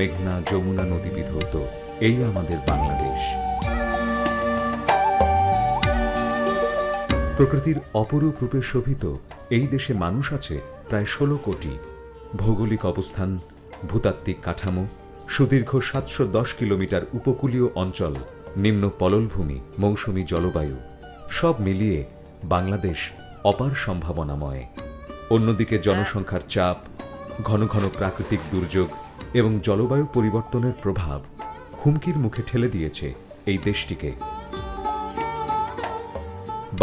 মেঘনা যমুনা নদী বিধৌত এই আমাদের বাংলাদেশ। প্রকৃতির অপরূপ রূপে শোভিত এই দেশে মানুষ আছে প্রায় 16 কোটি। ভৌগোলিক অবস্থান, ভূতাত্ত্বিক কাঠামো, সুদীর্ঘ 710 কিলোমিটার উপকূলীয় অঞ্চল, নিম্ন পললভূমি, মৌসুমী জলবায়ু, সব মিলিয়ে বাংলাদেশ অপার সম্ভাবনাময়। অন্যদিকে জনসংখ্যার চাপ, ঘন ঘন প্রাকৃতিক দুর্যোগ এবং জলবায়ু পরিবর্তনের প্রভাব হুমকির মুখে ঠেলে দিয়েছে এই দেশটিকে।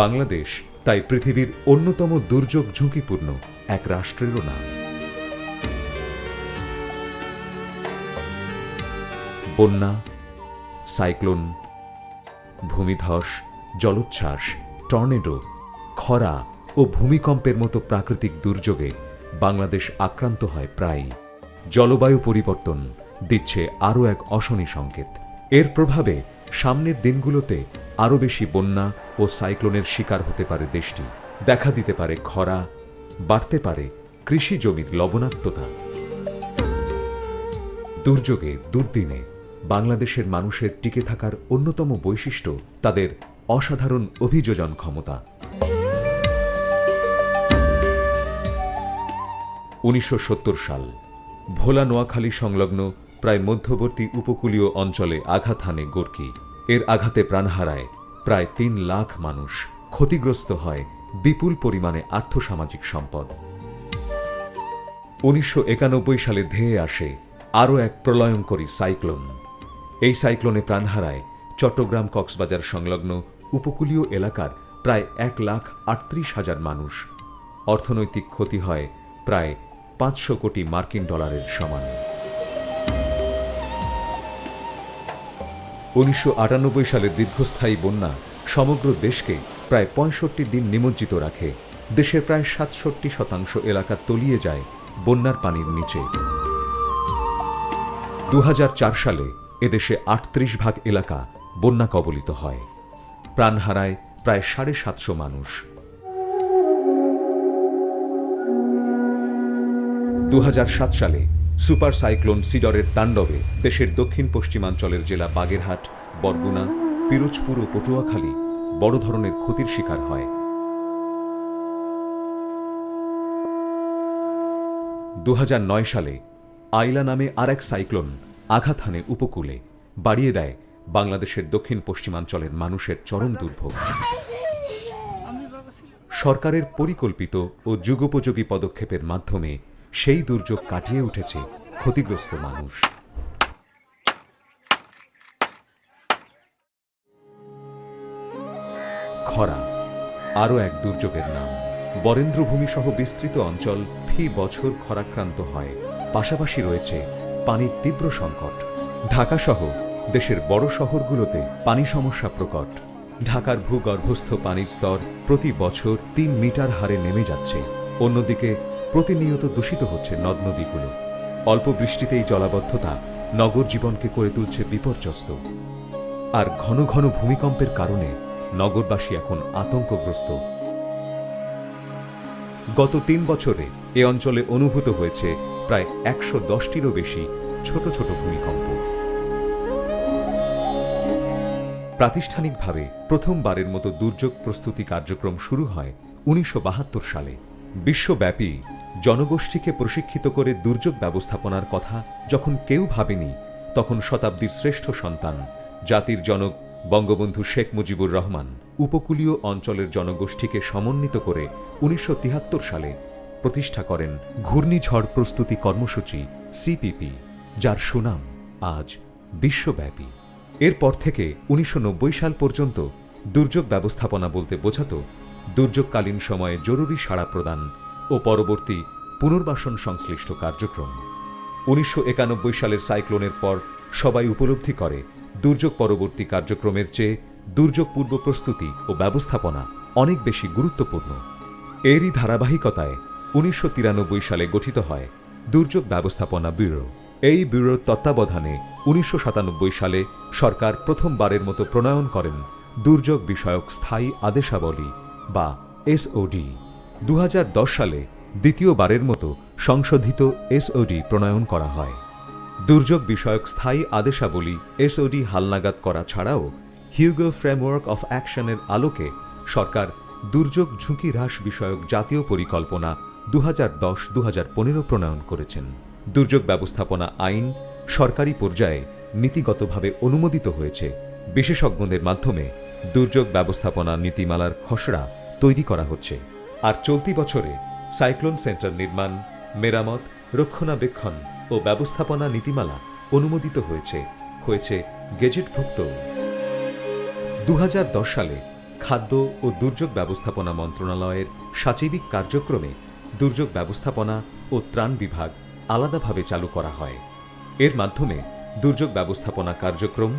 বাংলাদেশ তাই পৃথিবীর অন্যতম দুর্যোগ ঝুঁকিপূর্ণ এক রাষ্ট্রেরও নাম। বন্যা, সাইক্লোন, ভূমিধস, জলোচ্ছ্বাস, টর্নেডো, খরা ও ভূমিকম্পের মতো প্রাকৃতিক দুর্যোগে বাংলাদেশ আক্রান্ত হয় প্রায়ই। জলবায়ু পরিবর্তন দিচ্ছে আরও এক অশনি সংকেত। এর প্রভাবে সামনের দিনগুলোতে আরও বেশি বন্যা ও সাইক্লোনের শিকার হতে পারে দেশটি। দেখা দিতে পারে খরা, বাড়তে পারে কৃষি জমির লবণাক্ততা। দুর্যোগে, দুর্দিনে বাংলাদেশের মানুষের টিকে থাকার অন্যতম বৈশিষ্ট্য তাদের অসাধারণ অভিযোজন ক্ষমতা। 1970 সাল ভোলা নোয়াখালী সংলগ্ন প্রায় মধ্যবর্তী উপকূলীয় অঞ্চলে আঘাত হানে গোর্কি। এর আঘাতে প্রাণ হারায় প্রায় 3 লাখ মানুষ। ক্ষতিগ্রস্ত হয় বিপুল পরিমাণে আর্থসামাজিক সম্পদ। 1991 সালে ধেয়ে আসে আরও এক প্রলয়ঙ্করী সাইক্লোন। এই সাইক্লোনে প্রাণ হারায় চট্টগ্রাম কক্সবাজার সংলগ্ন উপকূলীয় এলাকার প্রায় 1,38,000 মানুষ। অর্থনৈতিক ক্ষতি হয় প্রায় 500 কোটি মার্কিন ডলারের সমান। 1998 সালের দীর্ঘস্থায়ী বন্যা সমগ্র দেশকে প্রায় 65 দিন নিমজ্জিত রাখে। দেশের প্রায় 67% এলাকা তলিয়ে যায় বন্যার পানির নিচে। 2004 সালে এদেশে 38% এলাকা বন্যা কবলিত হয়। প্রাণ হারায় প্রায় 750 মানুষ। 2007 সালে সুপার সাইক্লোন সিডরের তাণ্ডবে দেশের দক্ষিণ পশ্চিমাঞ্চলের জেলা বাগেরহাট, বরগুনা, পিরোজপুর ও পটুয়াখালী বড় ধরনের ক্ষতির শিকার হয়। 2009 সালে আইলা নামে আরেক সাইক্লোন আঘাত হানে উপকূলে, বাড়িয়ে দেয় বাংলাদেশের দক্ষিণ পশ্চিমাঞ্চলের মানুষের চরম দুর্ভোগ। সরকারের পরিকল্পিত ও যুগোপযোগী পদক্ষেপের মাধ্যমে সেই দুর্যোগ কাটিয়ে উঠেছে ক্ষতিগ্রস্ত মানুষ। খরা আরও এক দুর্যোগের নাম। বরেন্দ্রভূমি সহ বিস্তৃত অঞ্চল ফি বছর খরাক্রান্ত হয়। পাশাপাশি রয়েছে পানির তীব্র সংকট। ঢাকা সহ দেশের বড় শহরগুলোতে পানি সমস্যা প্রকট। ঢাকার ভূগর্ভস্থ পানির স্তর প্রতি বছর 3 মিটার হারে নেমে যাচ্ছে। অন্যদিকে প্রতিনিয়ত দূষিত হচ্ছে নদ নদীগুলো। অল্প বৃষ্টিতেই জলাবদ্ধতা নগর জীবনকে করে তুলছে বিপর্যস্ত। আর ঘন ঘন ভূমিকম্পের কারণে নগরবাসী এখন আতঙ্কগ্রস্ত। গত 3 বছরে এ অঞ্চলে অনুভূত হয়েছে প্রায় 110টিরও বেশি ছোট ছোট ভূমিকম্প। প্রাতিষ্ঠানিকভাবে প্রথমবারের মতো দুর্যোগ প্রস্তুতি কার্যক্রম শুরু হয় 1972 সালে। বিশ্বব্যাপী জনগোষ্ঠীকে প্রশিক্ষিত করে দুর্যোগ ব্যবস্থাপনার কথা যখন কেউ ভাবেনি, তখন শতাব্দীর শ্রেষ্ঠ সন্তান, জাতির জনক বঙ্গবন্ধু শেখ মুজিবুর রহমান উপকূলীয় অঞ্চলের জনগোষ্ঠীকে সমন্বিত করে 1973 সালে প্রতিষ্ঠা করেন ঘূর্ণিঝড় প্রস্তুতি কর্মসূচি সিপিপি, যার সুনাম আজ বিশ্বব্যাপী। এরপর থেকে 1990 সাল পর্যন্ত দুর্যোগ ব্যবস্থাপনা বলতে বোঝাতো দুর্যোগকালীন সময়ে জরুরি সাড়া প্রদান ও পরবর্তী পুনর্বাসন সংশ্লিষ্ট কার্যক্রম। 1991 সালের সাইক্লোনের পর সবাই উপলব্ধি করে দুর্যোগ পরবর্তী কার্যক্রমের চেয়ে দুর্যোগ পূর্ব প্রস্তুতি ও ব্যবস্থাপনা অনেক বেশি গুরুত্বপূর্ণ। এরই ধারাবাহিকতায় 1993 সালে গঠিত হয় দুর্যোগ ব্যবস্থাপনা ব্যুরো। এই ব্যুরোর তত্ত্বাবধানে 1997 সালে সরকার প্রথমবারের মতো প্রণয়ন করেন দুর্যোগ বিষয়ক স্থায়ী আদেশাবলী বা এসওডি। 2010 সালে দ্বিতীয়বারের মতো সংশোধিত এসওডি প্রণয়ন করা হয়। দুর্যোগ বিষয়ক স্থায়ী আদেশাবলী এসওডি হালনাগাদ করা ছাড়াও হিউগো ফ্রেমওয়ার্ক অফ অ্যাকশনের আলোকে সরকার দুর্যোগ ঝুঁকি হ্রাস বিষয়ক জাতীয় পরিকল্পনা 2010-2015 প্রণয়ন করেছেন। দুর্যোগ ব্যবস্থাপনা আইন সরকারি পর্যায়ে নীতিগতভাবে অনুমোদিত হয়েছে। বিশেষজ্ঞদের মাধ্যমে দুর্যোগ ব্যবস্থাপনা নীতিমালার খসড়া তৈরি করা হচ্ছে। আর চলতি বছরে সাইক্লোন সেন্টার নির্মাণ, মেরামত, রক্ষণাবেক্ষণ ও ব্যবস্থাপনা নীতিমালা অনুমোদিত হয়েছে গেজেটভুক্ত। 2010 সালে খাদ্য ও দুর্যোগ ব্যবস্থাপনা মন্ত্রণালয়ের সাচিবিক কার্যক্রমে দুর্যোগ ব্যবস্থাপনা ও ত্রাণ বিভাগ আলাদাভাবে চালু করা হয়। এর মাধ্যমে দুর্যোগ ব্যবস্থাপনা কার্যক্রম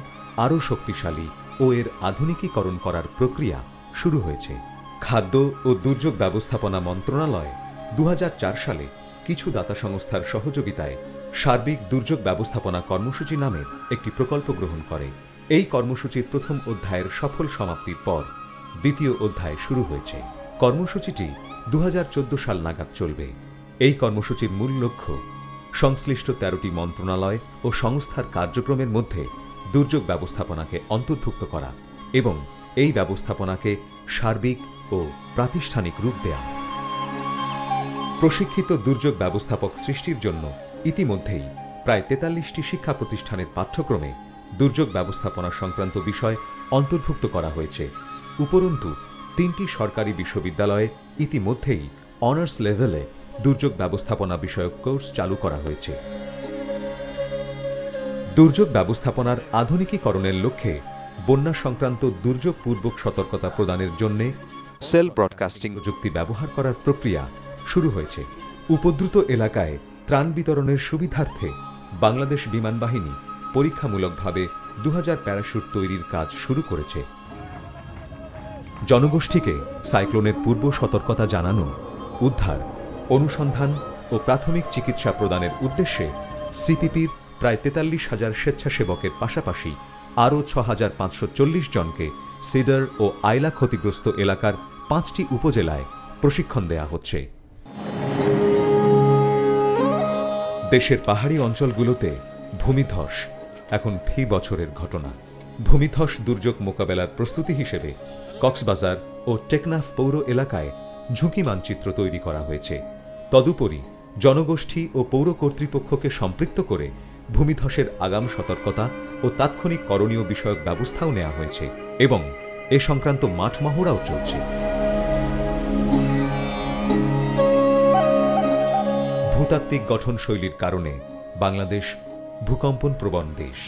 আরও শক্তিশালী ও এর আধুনিকীকরণ করার প্রক্রিয়া শুরু হয়েছে। খাদ্য ও দুর্যোগ ব্যবস্থাপনা মন্ত্রণালয় 2004 সালে কিছু দাতা সংস্থার সহযোগিতায় সার্বিক দুর্যোগ ব্যবস্থাপনা কর্মসূচি নামের একটি প্রকল্প গ্রহণ করে। এই কর্মসূচির প্রথম অধ্যায়ের সফল সমাপ্তির পর দ্বিতীয় অধ্যায় শুরু হয়েছে। কর্মসূচিটি 2014 সাল নাগাদ চলবে। এই কর্মসূচির মূল লক্ষ্য সংশ্লিষ্ট 13টি মন্ত্রণালয় ও সংস্থার কার্যক্রমের মধ্যে দুর্যোগ ব্যবস্থাপনাকে অন্তর্ভুক্ত করা এবং এই ব্যবস্থাপনাকে সার্বিক ও প্রাতিষ্ঠানিক রূপ দেয়া। প্রশিক্ষিত দুর্যোগ ব্যবস্থাপক সৃষ্টির জন্য ইতিমধ্যেই প্রায় 43টি শিক্ষা প্রতিষ্ঠানের পাঠ্যক্রমে দুর্যোগ ব্যবস্থাপনা সংক্রান্ত বিষয় অন্তর্ভুক্ত করা হয়েছে। উপরন্তু 3টি সরকারি বিশ্ববিদ্যালয়ে ইতিমধ্যেই অনার্স লেভেলে দুর্যোগ ব্যবস্থাপনা বিষয়ক কোর্স চালু করা হয়েছে। দুর্যোগ ব্যবস্থাপনার আধুনিকীকরণের লক্ষ্যে বন্যা সংক্রান্ত দুর্যোগ পূর্বক সতর্কতা প্রদানের জন্য সেল ব্রডকাস্টিং প্রযুক্তি ব্যবহার করার প্রক্রিয়া শুরু হয়েছে। উপদ্রুত এলাকায় ত্রাণ বিতরণের সুবিধার্থে বাংলাদেশ বিমান বাহিনী পরীক্ষামূলকভাবে 2000 প্যারাশুট তৈরির কাজ শুরু করেছে। জনগোষ্ঠীকে সাইক্লোনের পূর্ব সতর্কতা জানানো, উদ্ধার, অনুসন্ধান ও প্রাথমিক চিকিৎসা প্রদানের উদ্দেশ্যে সিপিপির প্রায় 43,000 স্বেচ্ছাসেবকের পাশাপাশি আরও 6,540 জনকে সিডার ও আইলা ক্ষতিগ্রস্ত এলাকার 5টি উপজেলায় প্রশিক্ষণ দেয়া হচ্ছে। দেশের পাহাড়ি অঞ্চলগুলোতে ভূমিধস এখন ফি বছরের ঘটনা। ভূমিধস দুর্যোগ মোকাবেলার প্রস্তুতি হিসেবে কক্সবাজার ও টেকনাফ পৌর এলাকায় ঝুঁকি মানচিত্র তৈরি করা হয়েছে। তদুপরি জনগোষ্ঠী ও পৌর কর্তৃপক্ষকে সম্পৃক্ত করে ভূমিধসের আগাম সতর্কতা ও তাৎক্ষণিক করণীয় বিষয়ক ব্যবস্থাও নেওয়া হয়েছে এবং এ সংক্রান্ত মাঠ মহড়াও চলছে। ভূতাত্ত্বিক গঠনশৈলীর কারণে বাংলাদেশ ভূকম্পন প্রবণ দেশ।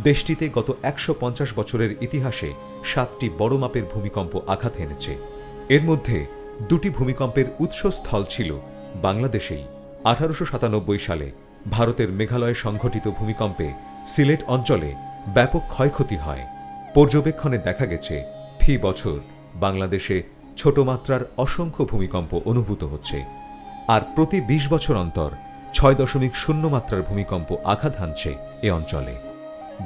দেশটিতে গত 150 বছরের ইতিহাসে 7টি বড় মাপের ভূমিকম্প আঘাত এনেছে। এর মধ্যে 2টি ভূমিকম্পের উৎসস্থল ছিল বাংলাদেশেই। 1897 সালে ভারতের মেঘালয়ে সংঘটিত ভূমিকম্পে সিলেট অঞ্চলে ব্যাপক ক্ষয়ক্ষতি হয়। পর্যবেক্ষণে দেখা গেছে ফি বছর বাংলাদেশে ছোট মাত্রার অসংখ্য ভূমিকম্প অনুভূত হচ্ছে, আর প্রতি 20 বছর অন্তর 6.0 মাত্রার ভূমিকম্প আঘাত হানছে এ অঞ্চলে।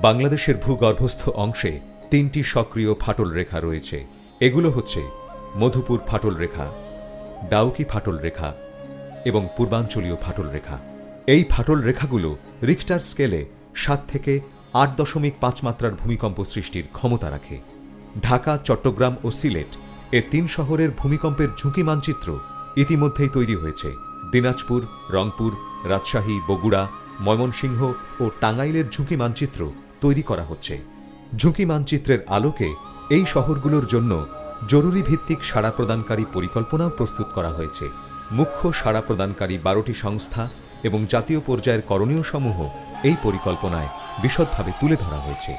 বাংলাদেশের ভূগর্ভস্থ অংশে 3টি সক্রিয় ফাটল রেখা রয়েছে। এগুলো হচ্ছে মধুপুর ফাটল রেখা, ডাউকি ফাটল রেখা এবং পূর্বাঞ্চলীয় ফাটল রেখা। এই ফাটল রেখাগুলো রিক্টার স্কেলে 7 থেকে 8.5 মাত্রার ভূমিকম্প সৃষ্টির ক্ষমতা রাখে। ঢাকা, চট্টগ্রাম ও সিলেট এ 3 শহরের ভূমিকম্পের ঝুঁকি মানচিত্র ইতিমধ্যেই তৈরি হয়েছে। দিনাজপুর, রংপুর, রাজশাহী, বগুড়া, ময়মনসিংহ ও টাঙ্গাইলের ঝুঁকি মানচিত্র তৈরি করা হচ্ছে। ঝুঁকি মানচিত্রের আলোকে এই শহরগুলোর জন্য জরুরি ভিত্তিক সাড়া প্রদানকারী পরিকল্পনাও প্রস্তুত করা হয়েছে। মুখ্য সাড়া প্রদানকারী 12টি সংস্থা এবং জাতীয় পর্যায়ের করণীয় সমূহ এই পরিকল্পনায় বিশদভাবে তুলে ধরা হয়েছে।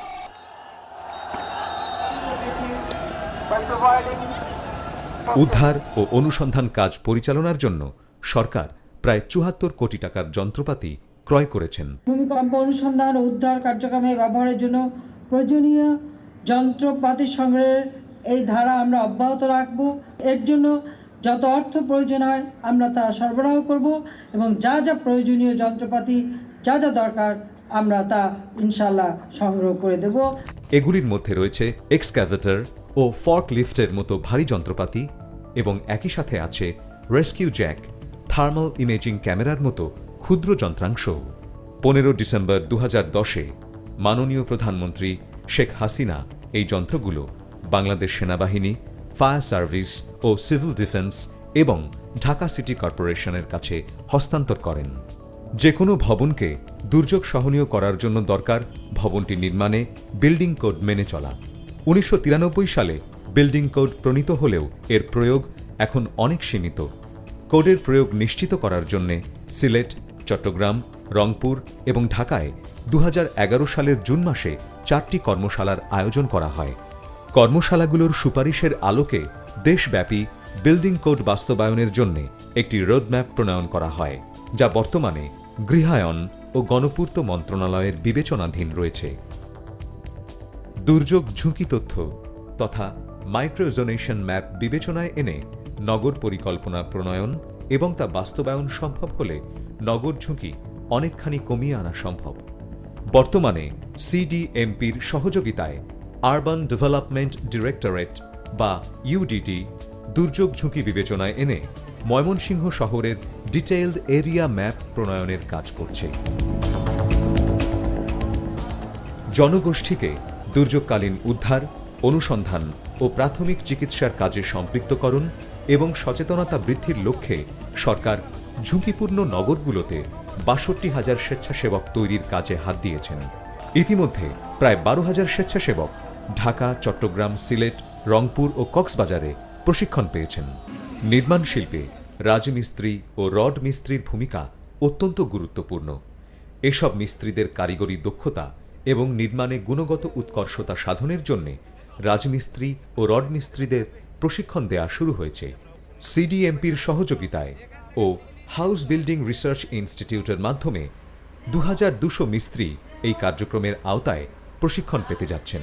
উদ্ধার ও অনুসন্ধান কাজ পরিচালনার জন্য সরকার প্রায় 74 কোটি টাকার যন্ত্রপাতি ক্রয় করেছেন। ভূমিকম্প অনুসন্ধান ও উদ্ধার কার্যক্রমে ব্যবহারের জন্য প্রয়োজনীয় যন্ত্রপাতি সংগ্রহের এই ধারা আমরা অব্যাহত রাখব। এর জন্য যত অর্থ প্রয়োজন হয় আমরা তা সরবরাহ করব এবং যা যা প্রয়োজনীয় যন্ত্রপাতি যা যা দরকার আমরা তা ইনশাআল্লাহ সংগ্রহ করে দেব। এগুলির মধ্যে রয়েছে এক্সক্যাভেটর ও ফর্ক লিফটের মতো ভারী যন্ত্রপাতি এবং একই সাথে আছে রেস্কিউ জ্যাক, থার্মাল ইমেজিং ক্যামেরার মতো ক্ষুদ্র যন্ত্রাংশ। 15 ডিসেম্বর 2010-এ মাননীয় প্রধানমন্ত্রী শেখ হাসিনা এই যন্ত্রগুলো বাংলাদেশ সেনাবাহিনী, ফায়ার সার্ভিস ও সিভিল ডিফেন্স এবং ঢাকা সিটি কর্পোরেশনের কাছে হস্তান্তর করেন। যে কোনো ভবনকে দুর্যোগ সহনীয় করার জন্য দরকার ভবনটি নির্মাণে বিল্ডিং কোড মেনে চলা। 1993 সালে বিল্ডিং কোড প্রণীত হলেও এর প্রয়োগ এখন অনেক সীমিত। কোডের প্রয়োগ নিশ্চিত করার জন্য সিলেট, চট্টগ্রাম, রংপুর এবং ঢাকায় 2011 সালের জুন মাসে 4টি কর্মশালার আয়োজন করা হয়। কর্মশালাগুলোর সুপারিশের আলোকে দেশব্যাপী বিল্ডিং কোড বাস্তবায়নের জন্য একটি রোডম্যাপ প্রণয়ন করা হয়, যা বর্তমানে গৃহায়ন ও গণপূর্ত মন্ত্রণালয়ের বিবেচনাধীন রয়েছে। দুর্যোগ ঝুঁকি তথ্য তথা মাইক্রোজোনেশন ম্যাপ বিবেচনায় এনে নগর পরিকল্পনা প্রণয়ন এবং তা বাস্তবায়ন সম্ভব হলে নগর ঝুঁকি অনেকখানি কমিয়ে আনা সম্ভব। বর্তমানে সিডিএমপির সহযোগিতায় আরবান ডেভেলপমেন্ট ডিরেক্টরেট বা ইউডিডি দুর্যোগ ঝুঁকি বিবেচনায় এনে ময়মনসিংহ শহরের ডিটেইলড এরিয়া ম্যাপ প্রণয়নের কাজ করছে। জনগোষ্ঠীকে দুর্যোগকালীন উদ্ধার, অনুসন্ধান ও প্রাথমিক চিকিৎসার কাজে সম্পৃক্তকরণ এবং সচেতনতা বৃদ্ধির লক্ষ্যে সরকার ঝুঁকিপূর্ণ নগরগুলোতে 62,000 স্বেচ্ছাসেবক তৈরির কাজে হাত দিয়েছেন। ইতিমধ্যে প্রায় 12,000 স্বেচ্ছাসেবক ঢাকা, চট্টগ্রাম, সিলেট, রংপুর ও কক্সবাজারে প্রশিক্ষণ পেয়েছেন। নির্মাণ শিল্পে রাজমিস্ত্রি ও রড মিস্ত্রির ভূমিকা অত্যন্ত গুরুত্বপূর্ণ। এসব মিস্ত্রিদের কারিগরি দক্ষতা এবং নির্মাণে গুণগত উৎকর্ষতা সাধনের জন্য রাজমিস্ত্রি ও রড মিস্ত্রিদের প্রশিক্ষণ দেয়া শুরু হয়েছে। সিডিএমপির সহযোগিতায় ও হাউস বিল্ডিং রিসার্চ ইনস্টিটিউটের মাধ্যমে 2200 মিস্ত্রি এই কার্যক্রমের আওতায় প্রশিক্ষণ পেতে যাচ্ছেন।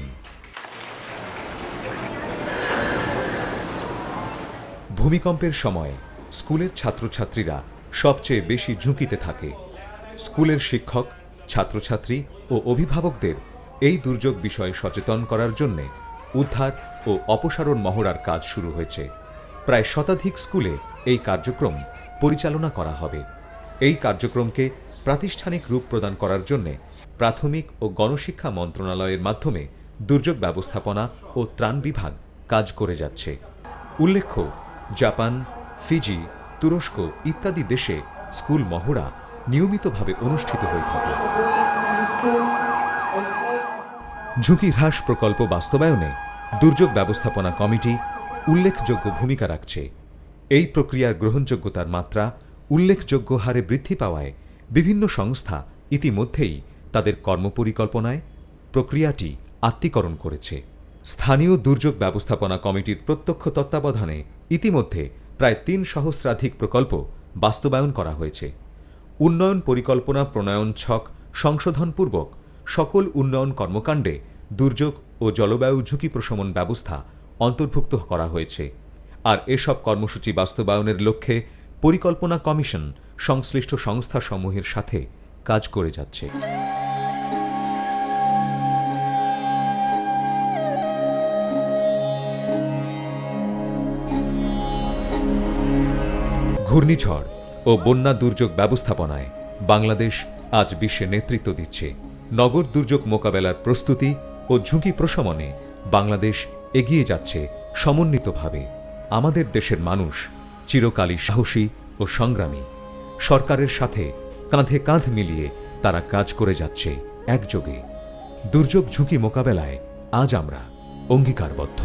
ভূমিকম্পের সময় স্কুলের ছাত্রছাত্রীরা সবচেয়ে বেশি ঝুঁকিতে থাকে। স্কুলের শিক্ষক, ছাত্রছাত্রী ও অভিভাবকদের এই দুর্যোগ বিষয়ে সচেতন করার জন্য উদ্ধার ও অপসারণ মহড়ার কাজ শুরু হয়েছে। প্রায় শতাধিক স্কুলে এই কার্যক্রম পরিচালনা করা হবে। এই কার্যক্রমকে প্রাতিষ্ঠানিক রূপ প্রদান করার জন্য প্রাথমিক ও গণশিক্ষা মন্ত্রণালয়ের মাধ্যমে দুর্যোগ ব্যবস্থাপনা ও ত্রাণ বিভাগ কাজ করে যাচ্ছে। উল্লেখ্য, জাপান, ফিজি, তুরস্ক ইত্যাদি দেশে স্কুল মহড়া নিয়মিতভাবে অনুষ্ঠিত হয়ে থাকে। ঝুঁকি হ্রাস প্রকল্প বাস্তবায়নে দুর্যোগ ব্যবস্থাপনা কমিটি উল্লেখযোগ্য ভূমিকা রাখছে। এই প্রক্রিয়ার গ্রহণযোগ্যতার মাত্রা উল্লেখযোগ্য হারে বৃদ্ধি পাওয়ায় বিভিন্ন সংস্থা ইতিমধ্যেই তাদের কর্মপরিকল্পনায় প্রক্রিয়াটি আত্মীকরণ করেছে। স্থানীয় দুর্যোগ ব্যবস্থাপনা কমিটির প্রত্যক্ষ তত্ত্বাবধানে ইতিমধ্যে প্রায় 3 সহস্রাধিক প্রকল্প বাস্তবায়ন করা হয়েছে। উন্নয়ন পরিকল্পনা প্রণয়ন ছক সংশোধনপূর্বক সকল উন্নয়ন কর্মকাণ্ডে দুর্যোগ ও জলবায়ু ঝুঁকি প্রশমন ব্যবস্থা অন্তর্ভুক্ত করা হয়েছে। আর এসব কর্মসূচি বাস্তবায়নের লক্ষ্যে পরিকল্পনা কমিশন সংশ্লিষ্ট সংস্থাসমূহের সাথে কাজ করে যাচ্ছে। ঘূর্ণিঝড় ও বন্যা দুর্যোগ ব্যবস্থাপনায় বাংলাদেশ আজ বিশ্বে নেতৃত্ব দিচ্ছে। নগর দুর্যোগ মোকাবেলার প্রস্তুতি ও ঝুঁকি প্রশমনে বাংলাদেশ এগিয়ে যাচ্ছে সমন্বিতভাবে। আমাদের দেশের মানুষ চিরকালই সাহসী ও সংগ্রামী। সরকারের সাথে কাঁধে কাঁধ মিলিয়ে তারা কাজ করে যাচ্ছে একযোগে। দুর্যোগ ঝুঁকি মোকাবেলায় আজ আমরা অঙ্গীকারবদ্ধ।